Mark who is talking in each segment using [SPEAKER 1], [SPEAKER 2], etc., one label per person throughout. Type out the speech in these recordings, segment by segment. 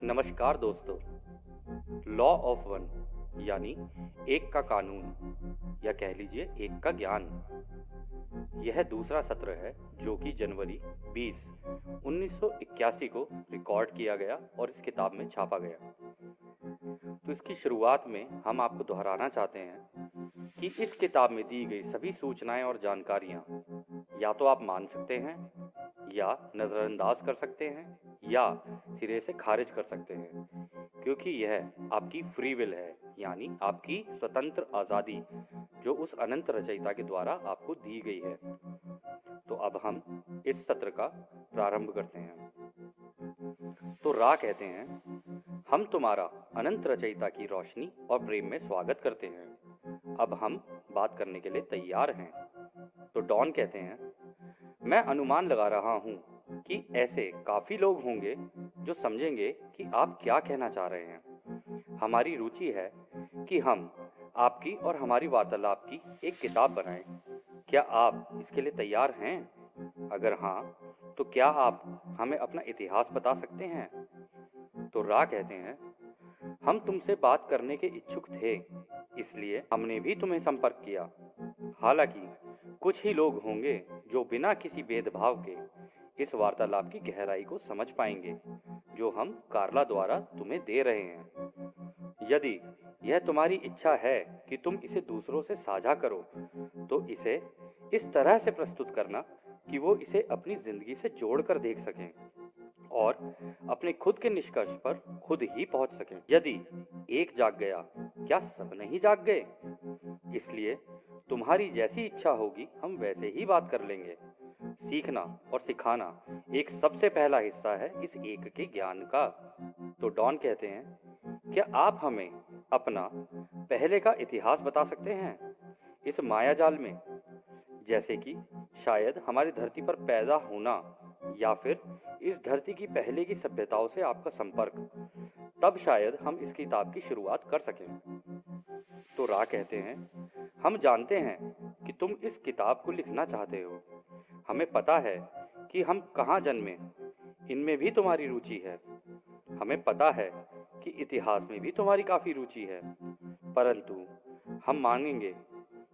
[SPEAKER 1] नमस्कार दोस्तों। Law of one यानी एक का कानून या कह लीजिए एक का ज्ञान, यह दूसरा सत्र है जो कि जनवरी 20 1981 को रिकॉर्ड किया गया और इस किताब में छापा गया। तो इसकी शुरुआत में हम आपको दोहराना चाहते हैं कि इस किताब में दी गई सभी सूचनाएं और जानकारियां या तो आप मान सकते हैं या नज़रअंदाज कर सकते हैं या सिरे से खारिज कर सकते हैं, क्योंकि यह आपकी फ्री विल है, यानी आपकी स्वतंत्र आज़ादी जो उस अनंत रचयिता के द्वारा आपको दी गई है। तो अब हम इस सत्र का प्रारंभ करते हैं। तो रा कहते हैं, हम तुम्हारा अनंत रचयिता की रोशनी और प्रेम में स्वागत करते हैं। अब हम बात करने के लिए तैयार हैं। तो डॉन कहते हैं, मैं अनुमान लगा रहा हूँ कि ऐसे काफ़ी लोग होंगे जो समझेंगे कि आप क्या कहना चाह रहे हैं। हमारी रुचि है कि हम आपकी और हमारी वार्तालाप की एक किताब बनाएं। क्या आप इसके लिए तैयार हैं? अगर हाँ, तो क्या आप हमें अपना इतिहास बता सकते हैं? तो रा कहते हैं, हम तुमसे बात करने के इच्छुक थे, इसलिए हमने भी तुम्हें संपर्क किया। हालांकि कुछ ही लोग होंगे जो बिना किसी भेदभाव के इस वार्तालाप की गहराई को समझ पाएंगे जो हम कार्ला द्वारा तुम्हें दे रहे हैं। यदि यह तुम्हारी इच्छा है कि तुम इसे दूसरों से साझा करो, तो इसे इस तरह से प्रस्तुत करना कि वो इसे अपनी जिंदगी से जोड़कर देख सकें और अपने खुद के निष्कर्ष पर खुद ही पहुंच सकें। यदि एक जाग गया, क्या सब नहीं जाग गए? इसलिए तुम्हारी जैसी इच्छा होगी हम वैसे ही बात कर लेंगे। सीखना और सिखाना एक सबसे पहला हिस्सा है इस एक के ज्ञान का। तो डॉन कहते हैं, क्या आप हमें अपना पहले का इतिहास बता सकते हैं इस मायाजाल में, जैसे कि शायद हमारी धरती पर पैदा होना या फिर इस धरती की पहले की सभ्यताओं से आपका संपर्क, तब शायद हम इस किताब की शुरुआत कर सकें। तो रा कहते हैं, हम जानते हैं कि तुम इस किताब को लिखना चाहते हो। हमें पता है कि हम कहाँ जन्मे, इनमें भी तुम्हारी रुचि है। हमें पता है कि इतिहास में भी तुम्हारी काफ़ी रुचि है, परंतु हम मांगेंगे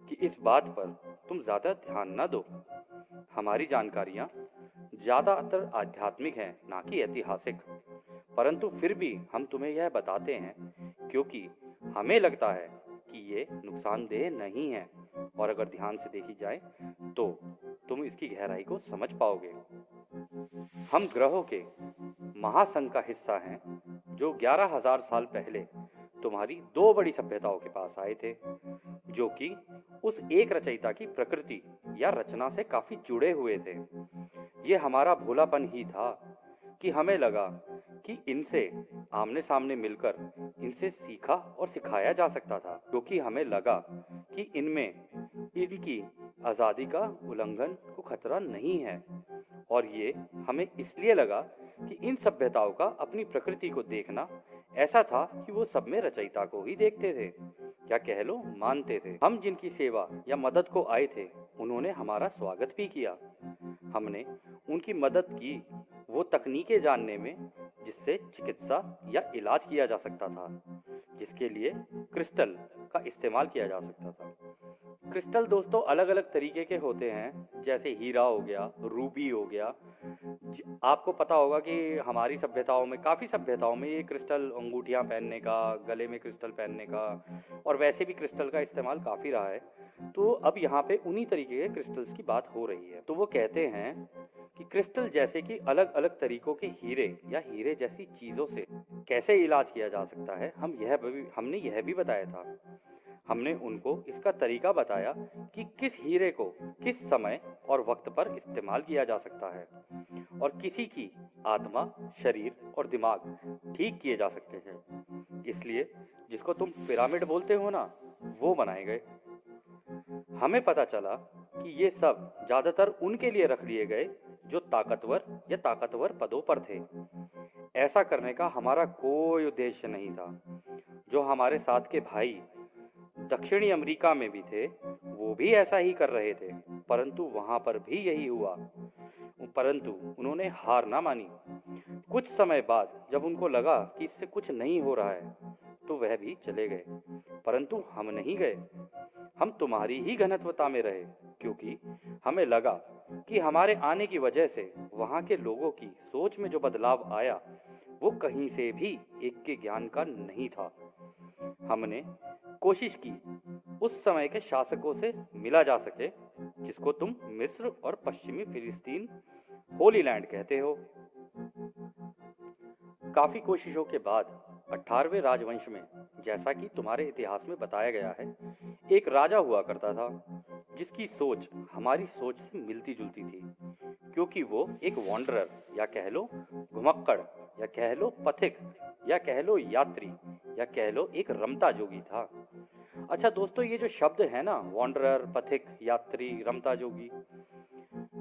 [SPEAKER 1] कि इस बात पर तुम ज़्यादा ध्यान न दो। हमारी जानकारियाँ ज़्यादातर आध्यात्मिक हैं, ना कि ऐतिहासिक, परंतु फिर भी हम तुम्हें यह बताते हैं क्योंकि हमें लगता है कि ये नुकसानदेह नहीं है और अगर ध्यान से देखी जाए तो तुम इसकी गहराई को समझ पाओगे। हम ग्रहों के महासंघ का हिस्सा हैं जो 11,000 साल पहले तुम्हारी दो बड़ी सभ्यताओं के पास आए थे, जो कि उस एक रचयिता की प्रकृति या रचना से काफी जुड़े हुए थे। ये हमारा भोलापन ही था कि हमें लगा कि इनसे आमने सामने मिलकर इनसे सीखा और सिखाया जा सकता था, क्योंकि हमें लगा कि इनमें इनकी आज़ादी का उल्लंघन को खतरा नहीं है। और ये हमें इसलिए लगा कि इन सभ्यताओं का अपनी प्रकृति को देखना ऐसा था कि वो सब में रचयिता को ही देखते थे, क्या कह लो मानते थे। हम जिनकी सेवा या मदद को आए थे, उन्होंने हमारा स्वागत भी किया। हमने उनकी मदद की वो तकनीकें जानने में जिससे चिकित्सा या इलाज किया जा सकता था, जिसके लिए क्रिस्टल का इस्तेमाल किया जा सकता था। क्रिस्टल दोस्तों अलग अलग तरीके के होते हैं, जैसे हीरा हो गया, रूबी हो गया। आपको पता होगा कि हमारी सभ्यताओं में, काफ़ी सभ्यताओं में ये क्रिस्टल अंगूठियां पहनने का, गले में क्रिस्टल पहनने का और वैसे भी क्रिस्टल का इस्तेमाल काफ़ी रहा है। तो अब यहाँ पे उन्हीं तरीके के क्रिस्टल्स की बात हो रही है। तो वो कहते हैं कि क्रिस्टल जैसे कि अलग अलग तरीकों के हीरे या हीरे जैसी चीज़ों से कैसे इलाज किया जा सकता है, हमने यह भी बताया था। हमने उनको इसका तरीका बताया कि किस हीरे को किस समय और वक्त पर इस्तेमाल किया जा सकता है और किसी की आत्मा, शरीर और दिमाग ठीक किए जा सकते हैं। इसलिए जिसको तुम पिरामिड बोलते हो ना, वो बनाए गए। हमें पता चला कि ये सब ज़्यादातर उनके लिए रख लिए गए जो ताकतवर पदों पर थे। ऐसा करने का हमारा कोई उद्देश्य नहीं था। जो हमारे साथ के भाई दक्षिणी अमेरिका में भी थे, वो भी ऐसा ही कर रहे थे, परंतु वहां पर भी यही हुआ। परंतु उन्होंने हार ना मानी। कुछ समय बाद जब उनको लगा कि इससे कुछ नहीं हो रहा है तो वह भी चले गए, परंतु हम नहीं गए। हम तुम्हारी ही घनत्वता में रहे, क्योंकि हमें लगा कि हमारे आने की वजह से वहाँ के लोगों की सोच में जो बदलाव आया वो कहीं से भी एक के ज्ञान का नहीं था। हमने कोशिश की उस समय के शासकों से मिला जा सके, जिसको तुम मिस्र और पश्चिमी फिलिस्तीन होली लैंड कहते हो। काफी कोशिशों के बाद 18वें राजवंश में, जैसा कि तुम्हारे इतिहास में बताया गया है, एक राजा हुआ करता था जिसकी सोच हमारी सोच से मिलती जुलती थी, क्योंकि वो एक वॉन्डरर या कह लो घुमक्कड़ या कह लो पथिक या कह लो यात्री या कह लो एक रमता जोगी था। अच्छा दोस्तों, ये जो शब्द है ना, वॉन्डरर, पथिक, यात्री, रमता जोगी,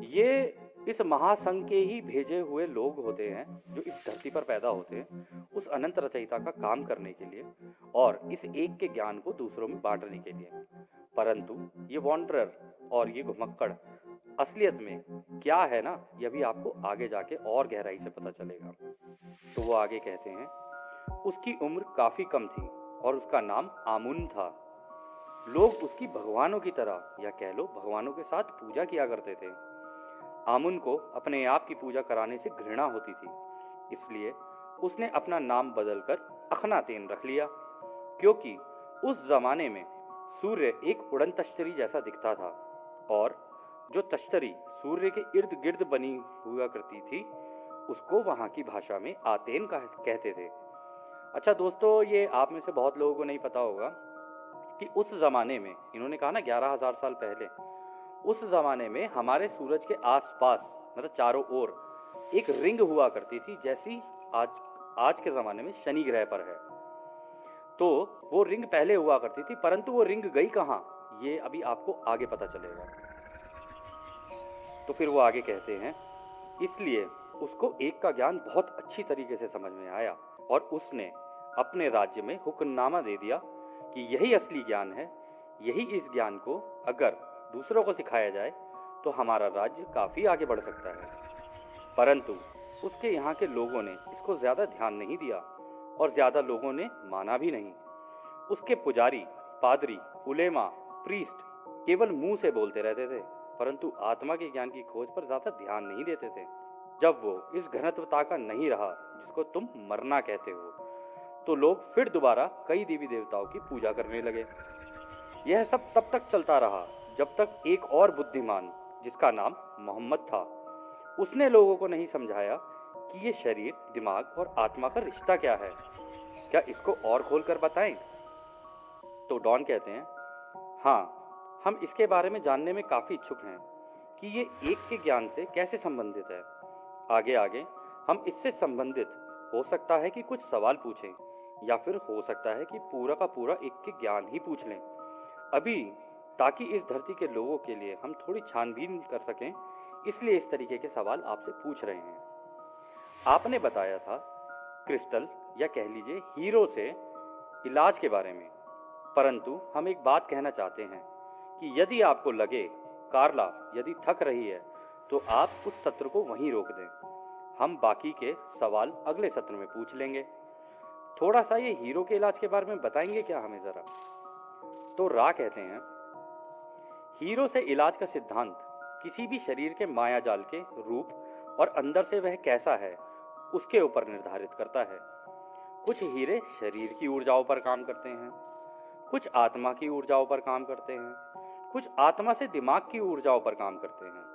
[SPEAKER 1] ये इस महासंघ के ही भेजे हुए लोग होते हैं जो इस धरती पर पैदा होते हैं उस अनंत रचयिता का काम करने के लिए और इस एक के ज्ञान को दूसरों में बांटने के लिए। परंतु ये वॉन्डरर और ये घुमक्कड़ असलियत में क्या है ना, यह भी आपको आगे जाके और गहराई से पता चलेगा। तो वो आगे कहते हैं, उसकी उम्र काफी कम थी और उसका नाम आमुन था। लोग उसकी भगवानों की तरह या कह लो भगवानों के साथ पूजा किया करते थे। आमुन को अपने आप की पूजा कराने से घृणा होती थी, इसलिए उसने अपना नाम बदलकर अखनातेन रख लिया, क्योंकि उस जमाने में सूर्य एक उड़न तश्तरी जैसा दिखता था और जो तश्तरी सूर्य के इर्द गिर्द बनी हुआ करती थी उसको वहाँ की भाषा में आतेन कहते थे। अच्छा दोस्तों, ये आप में से बहुत लोगों को नहीं पता होगा कि उस जमाने में, इन्होंने कहा ना 11,000 साल पहले, उस जमाने में हमारे सूरज के आसपास मतलब चारों ओर एक रिंग हुआ करती थी, जैसी आज के जमाने में शनि ग्रह पर है। तो वो रिंग पहले हुआ करती थी, परंतु वो रिंग गई कहाँ, ये अभी आपको आगे पता चलेगा। तो फिर वो आगे कहते हैं, इसलिए उसको एक का ज्ञान बहुत अच्छी तरीके से समझ में आया और उसने अपने राज्य में हुक्मनामा दे दिया कि यही असली ज्ञान है। यही इस ज्ञान को अगर दूसरों को सिखाया जाए तो हमारा राज्य काफ़ी आगे बढ़ सकता है। परंतु उसके यहाँ के लोगों ने इसको ज़्यादा ध्यान नहीं दिया और ज़्यादा लोगों ने माना भी नहीं। उसके पुजारी, पादरी, उलेमा, प्रीस्ट केवल मुंह से बोलते रहते थे, परंतु आत्मा के ज्ञान की खोज पर ज़्यादा ध्यान नहीं देते थे। जब वो इस घनत्वता का नहीं रहा जिसको तुम मरना कहते हो, तो लोग फिर दोबारा कई देवी देवताओं की पूजा करने लगे। यह सब तब तक चलता रहा जब तक एक और बुद्धिमान, जिसका नाम मोहम्मद था, उसने लोगों को नहीं समझाया कि ये शरीर, दिमाग और आत्मा का रिश्ता क्या है। क्या इसको और खोलकर बताएं? तो डॉन कहते हैं, हाँ, हम इसके बारे में जानने में काफ़ी इच्छुक हैं कि ये एक के ज्ञान से कैसे संबंधित है। आगे आगे हम इससे संबंधित हो सकता है कि कुछ सवाल पूछें, या फिर हो सकता है कि पूरा का पूरा एक के ज्ञान ही पूछ लें अभी, ताकि इस धरती के लोगों के लिए हम थोड़ी छानबीन कर सकें। इसलिए इस तरीके के सवाल आपसे पूछ रहे हैं। आपने बताया था क्रिस्टल या कह लीजिए हीरो से इलाज के बारे में, परंतु हम एक बात कहना चाहते हैं कि यदि आपको लगे कार्ला यदि थक रही है तो आप उस सत्र को वहीं रोक दें। हम बाकी के सवाल अगले सत्र में पूछ लेंगे। थोड़ा सा ये हीरो के इलाज के बारे में बताएंगे क्या हमें ज़रा? तो रा कहते हैं, हीरो से इलाज का सिद्धांत किसी भी शरीर के माया जाल के रूप और अंदर से वह कैसा है उसके ऊपर निर्धारित करता है। कुछ हीरे शरीर की ऊर्जाओं पर काम करते हैं, कुछ आत्मा की ऊर्जाओं पर काम करते हैं, कुछ आत्मा से दिमाग की ऊर्जाओं पर काम करते हैं।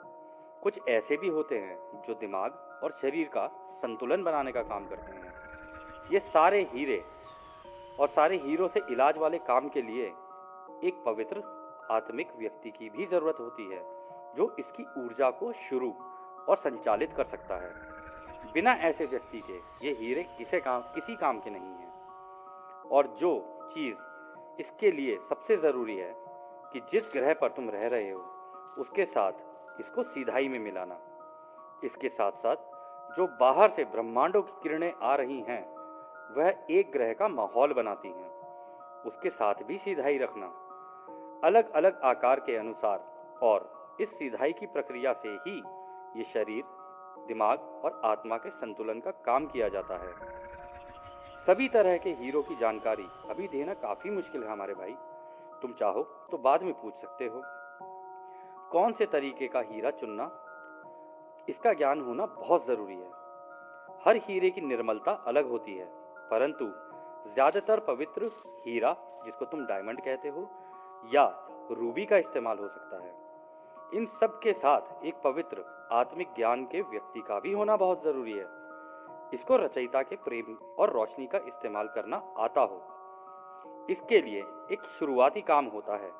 [SPEAKER 1] कुछ ऐसे भी होते हैं जो दिमाग और शरीर का संतुलन बनाने का काम करते हैं। ये सारे हीरे और सारे हीरो से इलाज वाले काम के लिए एक पवित्र आत्मिक व्यक्ति की भी जरूरत होती है, जो इसकी ऊर्जा को शुरू और संचालित कर सकता है। बिना ऐसे व्यक्ति के ये हीरे किसी काम के नहीं हैं। और जो चीज़ इसके लिए सबसे ज़रूरी है कि जिस ग्रह पर तुम रह रहे हो उसके साथ इसको सीधाई में मिलाना। इसके साथ साथ जो बाहर से ब्रह्मांडों की किरणें आ रही हैं वह एक ग्रह का माहौल बनाती हैं, उसके साथ भी सीधाई रखना। अलग अलग आकार के अनुसार और इस सीधाई की प्रक्रिया से ही ये शरीर दिमाग और आत्मा के संतुलन का काम किया जाता है। सभी तरह के हीरो की जानकारी अभी देना काफी मुश्किल है हमारे भाई। तुम चाहो तो बाद में पूछ सकते हो। कौन से तरीके का हीरा चुनना, इसका ज्ञान होना बहुत जरूरी है। हर हीरे की निर्मलता अलग होती है, परंतु ज्यादातर पवित्र हीरा, जिसको तुम डायमंड कहते हो, या रूबी का इस्तेमाल हो सकता है। इन सब के साथ एक पवित्र आत्मिक ज्ञान के व्यक्ति का भी होना बहुत जरूरी है। इसको रचयिता के प्रेम और रोशनी का इस्तेमाल करना आता हो। इसके लिए एक शुरुआती काम होता है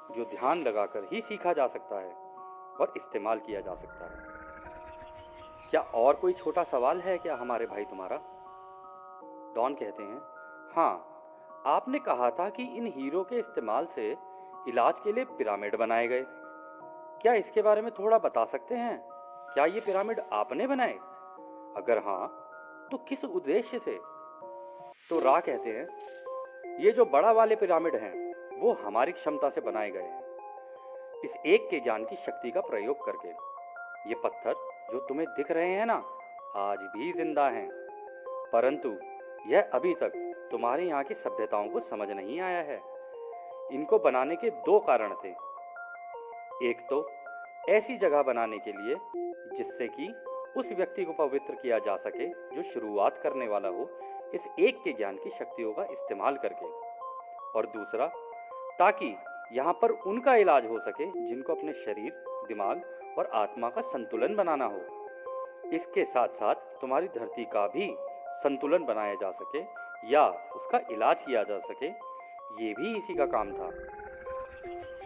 [SPEAKER 1] जो ध्यान लगाकर ही सीखा जा सकता है और इस्तेमाल किया जा सकता है। क्या और कोई छोटा सवाल है क्या हमारे भाई तुम्हारा? डॉन कहते हैं, हाँ, आपने कहा था कि इन हीरो के इस्तेमाल से इलाज के लिए पिरामिड बनाए गए। क्या इसके बारे में थोड़ा बता सकते हैं? क्या ये पिरामिड आपने बनाए? अगर हाँ, तो किस उद्देश्य से? तो रा कहते हैं, ये जो बड़ा वाले पिरामिड हैं, वो हमारी क्षमता से बनाए गए हैं, इस एक के ज्ञान की शक्ति का प्रयोग करके। ये पत्थर जो तुम्हें दिख रहे हैं ना, आज भी जिंदा हैं, परंतु यह अभी तक तुम्हारे यहाँ की सभ्यताओं को समझ नहीं आया है। इनको बनाने के दो कारण थे। एक तो ऐसी जगह बनाने के लिए जिससे कि उस व्यक्ति को पवित्र किया जा सके जो शुरुआत करने वाला हो इस एक के ज्ञान की शक्तियों का इस्तेमाल करके, और दूसरा ताकि यहाँ पर उनका इलाज हो सके जिनको अपने शरीर, दिमाग और आत्मा का संतुलन बनाना हो। इसके साथ साथ तुम्हारी धरती का भी संतुलन बनाया जा सके या उसका इलाज किया जा सके, ये भी इसी का काम था।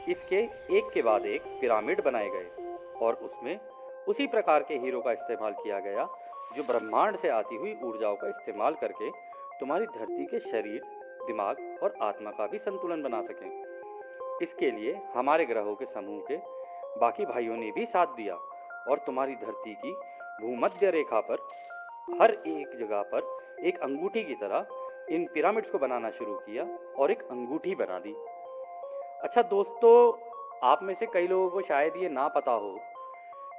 [SPEAKER 1] इसके एक के बाद एक पिरामिड बनाए गए और उसमें उसी प्रकार के हीरो का इस्तेमाल किया गया जो ब्रह्मांड से आती हुई ऊर्जाओं का इस्तेमाल करके तुम्हारी धरती के शरीर, दिमाग और आत्मा का भी संतुलन बना सकें। इसके लिए हमारे ग्रहों के समूह के बाकी भाइयों ने भी साथ दिया और तुम्हारी धरती की भूमध्य रेखा पर हर एक जगह पर एक अंगूठी की तरह इन पिरामिड्स को बनाना शुरू किया और एक अंगूठी बना दी। अच्छा दोस्तों, आप में से कई लोगों को शायद ये ना पता हो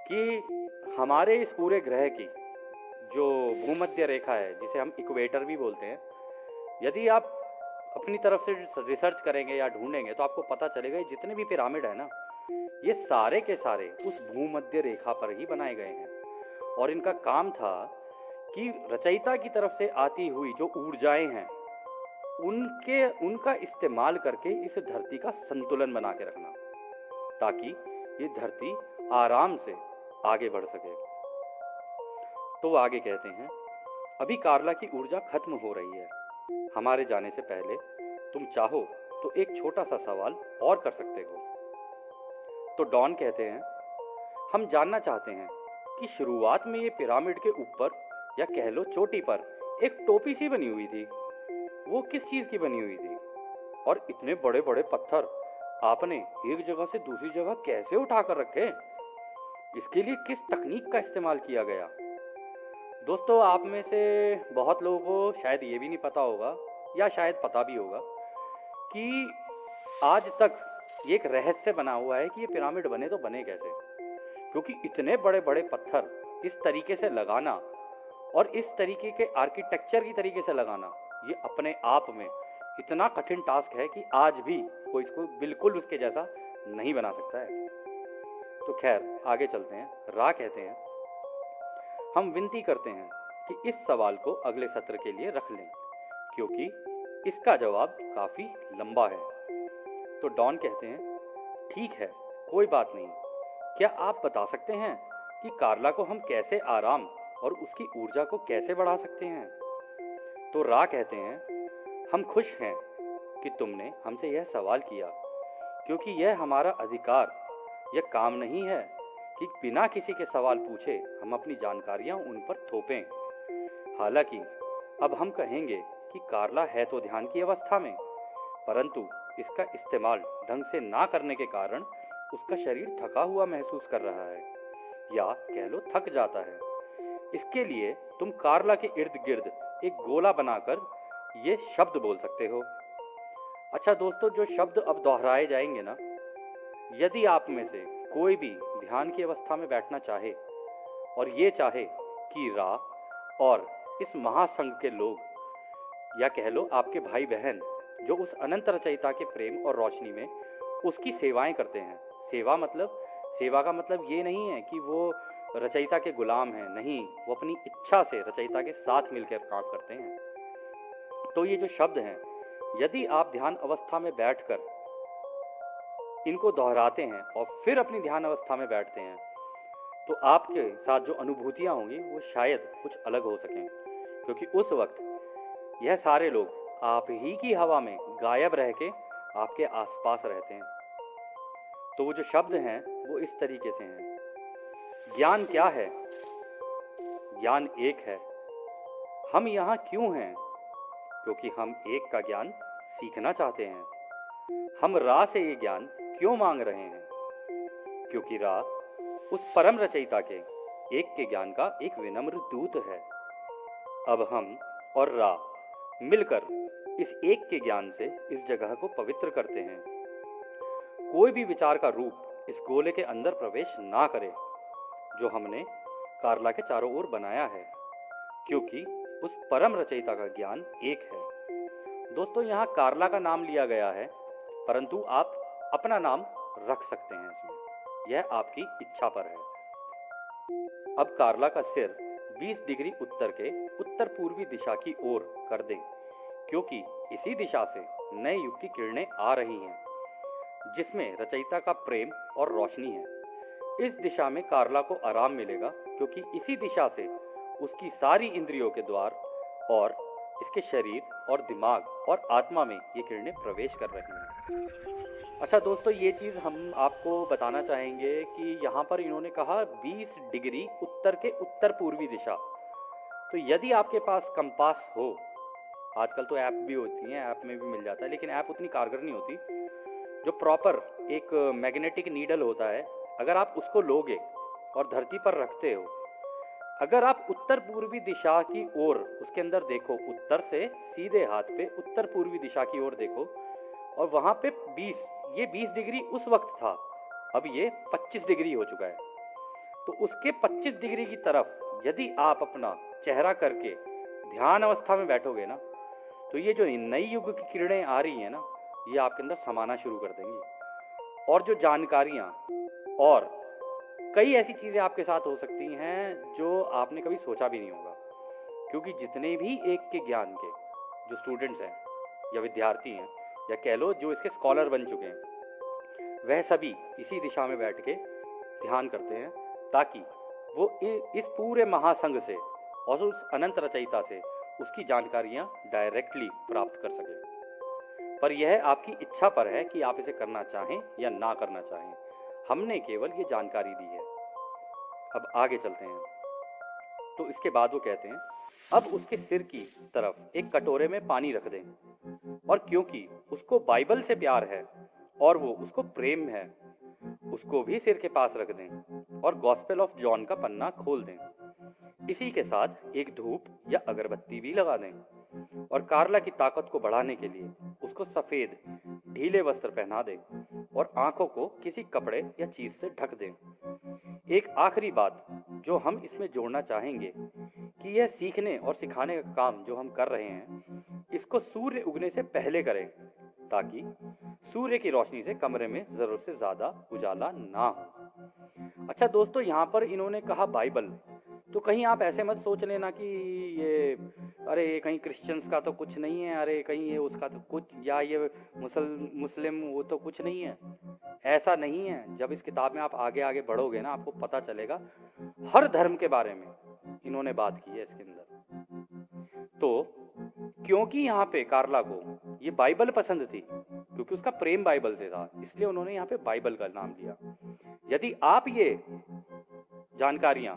[SPEAKER 1] कि हमारे इस पूरे ग्रह की जो भूमध्य रेखा है, जिसे हम इक्वेटर भी बोलते हैं, यदि आप अपनी तरफ से रिसर्च करेंगे या ढूंढेंगे तो आपको पता चलेगा जितने भी पिरामिड है ना, ये सारे के सारे उस भूमध्य रेखा पर ही बनाए गए हैं। और इनका काम था कि रचयिता की तरफ से आती हुई जो ऊर्जाएं हैं उनका इस्तेमाल करके इस धरती का संतुलन बना के रखना, ताकि ये धरती आराम से आगे बढ़ सके। तो वो आगे कहते हैं, अभी कार्ला की ऊर्जा खत्म हो रही है। हमारे जाने से पहले तुम चाहो तो एक छोटा सा सवाल और कर सकते हो। तो डॉन कहते हैं, हम जानना चाहते हैं कि शुरुआत में ये पिरामिड के ऊपर या कह लो चोटी पर एक टोपी सी बनी हुई थी, वो किस चीज की बनी हुई थी? और इतने बड़े बड़े पत्थर आपने एक जगह से दूसरी जगह कैसे उठा कर रखे? इसके लिए किस तकनीक का इस्तेमाल किया गया? दोस्तों, आप में से बहुत लोगों को शायद ये भी नहीं पता होगा या शायद पता भी होगा कि आज तक ये एक रहस्य बना हुआ है कि ये पिरामिड बने तो बने कैसे, क्योंकि इतने बड़े बड़े पत्थर इस तरीके से लगाना और इस तरीके के आर्किटेक्चर की तरीके से लगाना, ये अपने आप में इतना कठिन टास्क है कि आज भी कोई इसको बिल्कुल उसके जैसा नहीं बना सकता है। तो खैर आगे चलते हैं। रा कहते हैं, हम विनती करते हैं कि इस सवाल को अगले सत्र के लिए रख लें, क्योंकि इसका जवाब काफी लंबा है। तो डॉन कहते हैं, ठीक है, कोई बात नहीं। क्या आप बता सकते हैं कि कार्ला को हम कैसे आराम और उसकी ऊर्जा को कैसे बढ़ा सकते हैं? तो रा कहते हैं, हम खुश हैं कि तुमने हमसे यह सवाल किया, क्योंकि यह हमारा अधिकार, यह काम नहीं है कि बिना किसी के सवाल पूछे हम अपनी जानकारियां उन पर थोपें। हालांकि अब हम कहेंगे कि कार्ला है तो ध्यान की अवस्था में, परंतु इसका इस्तेमाल ढंग से ना करने के कारण उसका शरीर थका हुआ महसूस कर रहा है, या कह लो थक जाता है। इसके लिए तुम कार्ला के इर्द गिर्द एक गोला बनाकर ये शब्द बोल सकते हो। अच्छा दोस्तों, जो शब्द अब दोहराए जाएंगे ना, यदि आप में से कोई भी ध्यान की अवस्था में बैठना चाहे और ये चाहे कि रा और इस महासंघ के लोग या कह लो आपके भाई बहन जो उस अनंत रचयिता के प्रेम और रोशनी में उसकी सेवाएं करते हैं। सेवा का मतलब ये नहीं है कि वो रचयिता के गुलाम हैं, नहीं, वो अपनी इच्छा से रचयिता के साथ मिलकर काम करते हैं। तो ये जो शब्द हैं, यदि आप ध्यान अवस्था में बैठकर इनको दोहराते हैं और फिर अपनी ध्यान अवस्था में बैठते हैं तो आपके साथ जो अनुभूतियां होंगी वो शायद कुछ अलग हो सकें, क्योंकि उस वक्त यह सारे लोग आप ही की हवा में गायब रह के आपके आसपास रहते हैं। तो वो जो शब्द हैं वो इस तरीके से हैं। ज्ञान क्या है? ज्ञान एक है। हम यहाँ क्यों हैं? क्योंकि हम एक का ज्ञान सीखना चाहते हैं। हम रा से ये ज्ञान क्यों मांग रहे हैं? क्योंकि रा उस परम रचयिता के एक के ज्ञान का एक विनम्र दूत है। अब हम और रा मिलकर इस एक के ज्ञान से इस जगह को पवित्र करते हैं। कोई भी विचार का रूप इस गोले के अंदर प्रवेश ना करे जो हमने कार्ला के चारों ओर बनाया है, क्योंकि उस परम रचयिता का ज्ञान एक है। दोस्तों, यहाँ कार्ला का नाम लिया गया है, परंतु आप अपना नाम रख सकते हैं इसमें, यह आपकी इच्छा पर है। अब कार्ला का सिर 20 डिग्री उत्तर के उत्तर पूर्वी दिशा की ओर कर दें, क्योंकि इसी दिशा से नए युग की किरणें आ रही हैं, जिसमें रचयिता का प्रेम और रोशनी है। इस दिशा में कार्ला को आराम मिलेगा, क्योंकि इसी दिशा से उसकी सारी इंद्रियों के द्वार और इसके शरीर और दिमाग और आत्मा में ये किरणें प्रवेश कर रही हैं। अच्छा दोस्तों, ये चीज़ हम आपको बताना चाहेंगे कि यहाँ पर इन्होंने कहा 20 डिग्री उत्तर के उत्तर पूर्वी दिशा। तो यदि आपके पास कंपास हो, आजकल तो ऐप भी होती हैं, ऐप में भी मिल जाता है, लेकिन ऐप उतनी कारगर नहीं होती। जो प्रॉपर एक मैग्नेटिक नीडल होता है, अगर आप उसको लोगे और धरती पर रखते हो, अगर आप उत्तर पूर्वी दिशा की ओर उसके अंदर देखो, उत्तर से सीधे हाथ पे उत्तर पूर्वी दिशा की ओर देखो, और वहाँ पे 20 डिग्री उस वक्त था, अब ये 25 डिग्री हो चुका है। तो उसके 25 डिग्री की तरफ यदि आप अपना चेहरा करके ध्यान अवस्था में बैठोगे ना, तो ये जो नई युग की किरणें आ रही हैं ना, ये आपके अंदर समाना शुरू कर देंगी। और जो जानकारियाँ और कई ऐसी चीज़ें आपके साथ हो सकती हैं जो आपने कभी सोचा भी नहीं होगा, क्योंकि जितने भी एक के ज्ञान के जो स्टूडेंट्स हैं या विद्यार्थी हैं या कह लो जो इसके स्कॉलर बन चुके हैं, वह सभी इसी दिशा में बैठ के ध्यान करते हैं, ताकि वो इस पूरे महासंघ से और उस अनंत रचयिता से उसकी जानकारियाँ डायरेक्टली प्राप्त कर सकें। पर यह आपकी इच्छा पर है कि आप इसे करना चाहें या ना करना चाहें। हमने केवल ये जानकारी दी है। अब आगे चलते हैं। तो इसके बाद वो कहते हैं, अब उसके सिर की तरफ एक कटोरे में पानी रख दें, और क्योंकि उसको बाइबल से प्यार है और वो उसको प्रेम है, उसको भी सिर के पास रख दें और गॉस्पेल ऑफ जॉन का पन्ना खोल दें। इसी के साथ एक धूप या अगरबत्ती भी लगा दें, और कार्ला की ताकत को बढ़ाने के लिए उसको सफेद ढीले वस्त्र पहना दें और आंखों को किसी कपड़े या चीज से ढक दें। एक आखिरी बात जो हम इसमें जोड़ना चाहेंगे कि यह सीखने और सिखाने का काम जो हम कर रहे हैं, इसको सूर्य उगने से पहले करें, ताकि सूर्य की रोशनी से कमरे में जरूरत से ज्यादा उजाला ना हो। अच्छा दोस्तों, यहाँ पर इन्होंने कहा बाइबल, तो कहीं आप ऐसे मत सोच लेना कि ये अरे कहीं क्रिश्चियंस का तो कुछ नहीं है, अरे कहीं ये उसका तो कुछ, या ये मुस्लिम वो तो कुछ नहीं है। ऐसा नहीं है। जब इस किताब में आप आगे आगे बढ़ोगे ना, आपको पता चलेगा हर धर्म के बारे में इन्होंने बात की है इसके अंदर। तो क्योंकि यहाँ पे कार्ला को ये बाइबल पसंद थी, क्योंकि उसका प्रेम बाइबल से था, इसलिए उन्होंने यहाँ पे बाइबल का नाम लिया। यदि आप ये जानकारियां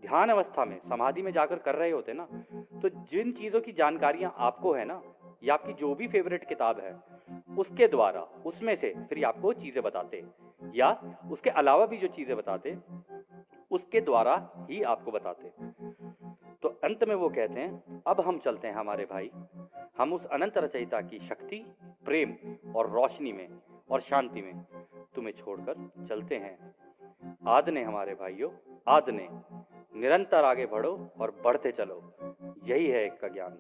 [SPEAKER 1] ध्यान अवस्था में समाधि में जाकर कर रहे होते ना, तो जिन चीजों की जानकारियां आपको है ना, या आपकी जो भी फेवरेट किताब है उसके द्वारा, उसमें से फिर आपको चीजें बताते, या उसके अलावा भी जो चीजें बताते उसके द्वारा ही आपको बताते। तो अंत में वो कहते हैं, अब हम चलते हैं हमारे भाई, हम उस अनंत रचयिता की शक्ति, प्रेम और रोशनी में और शांति में तुम्हें छोड़कर चलते हैं। आदने हमारे भाइयों, आदने। निरंतर आगे बढ़ो और बढ़ते चलो, यही है एक का ज्ञान।